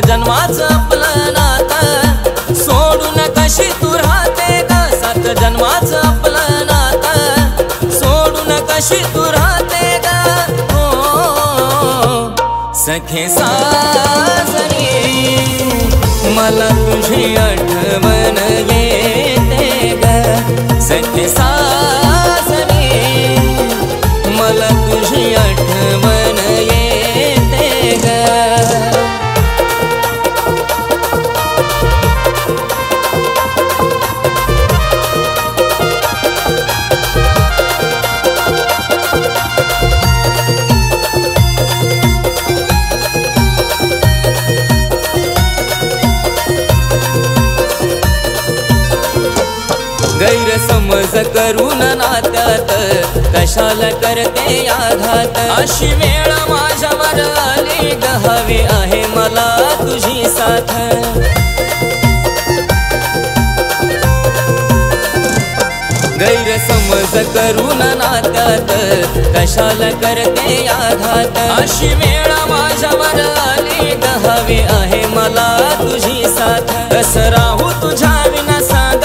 जन्माचं आपलं नातं सोडून कशी तू राहते ग, 7 जन्माचं आपलं नातं सोडून कशी तू राहते ग. हो सखे सासरी मला तुझी आठवण येते ग, सखे सासरी मला तुझी आठवण येते ग. गैरसमज करून नात्यात कशाला करते आघात, अशी वेळ माझ्यावर आली ग, हवी आहे मला तुझी साथ. गैरसमज करून नात्यात कशाला करते आघात, अशी वेळ माझ्यावर आली ग, हवी आहे मला तुझी साथ. कसं राहू तुझ्या विना सांग,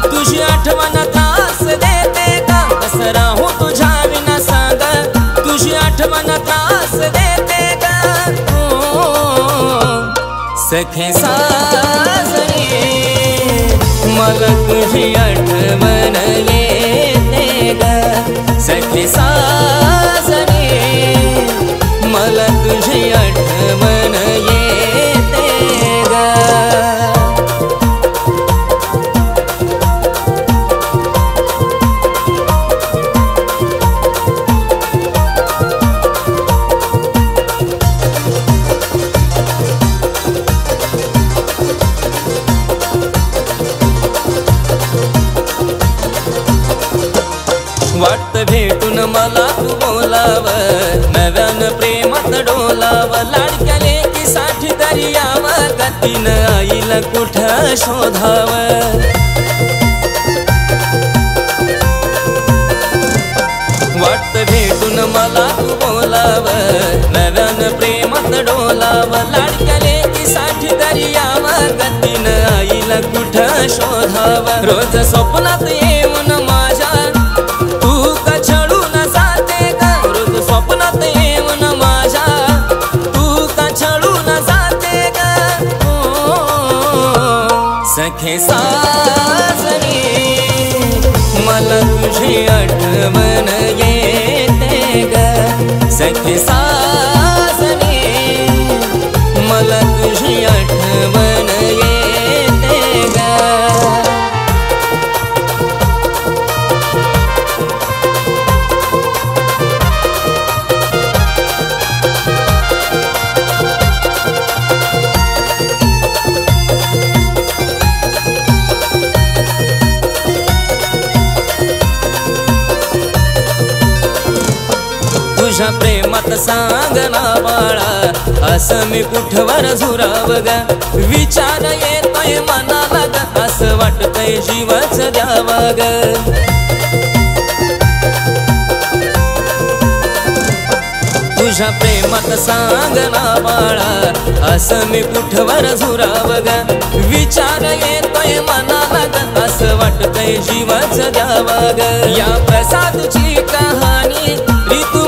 तुझी आठवण त्रास देते का, कसं राहू तुझ्या विना सांग, तुझी आठवण त्रास देते का. सखे सासरी मला तुझी आठवण येते ग, सखे सासरी मला तुझी आठवण येते ग. वाटत भेटून मला तू बोलाव, नव्यानं प्रेमात डोलाव, लाडक्या लेकीसाठी तरी याव, गतीनं आईला कुठं शोधाव. वाटत भेटून मला तू बोलाव, नव्यानं प्रेमात डोलाव, लाडक्या लेकीसाठी तरी याव, गतीनं आईला कुठं शोधाव. रोज स्वप्नात येऊन माझ्या छळून जाते ग, रोज स्वप्नात येऊन माझ्या तू का छळून जाते ग. सखे सासरी मला तुझी आठवण येते ग, सखे सासरी मला तुझी आठवण येते ग. तुझ्या प्रेमात सांग ना बाळा, असं मी कुठवर झुराव ग, विचार येतोय मनाला ग, असं वाटतंय जीवच द्यावा ग. तुझ्या प्रेमात सांग ना बाळा, असं मी कुठवर झुराव ग, विचार येतोय मनाला ग, असं वाटतंय जीवच द्यावा ग. या प्रसादची कहाणी ऋतू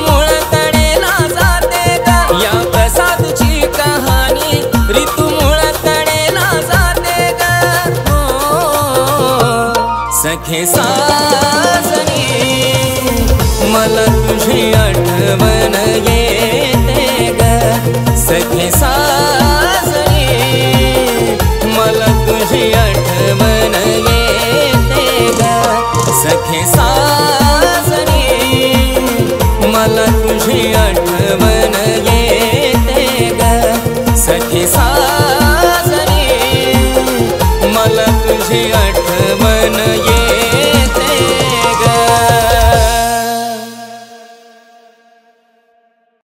कडेला जाते का, या प्रसादची कहाणी ऋतू कडेला जाते का. सखे सासरी मला तुझी आठवण येते ग, सखे सासरी मला तुझी आठवण येते ग, सखे सासरी मला तुझी आठवण येते ग, सखे सासरी मला तुझी आठवण येते.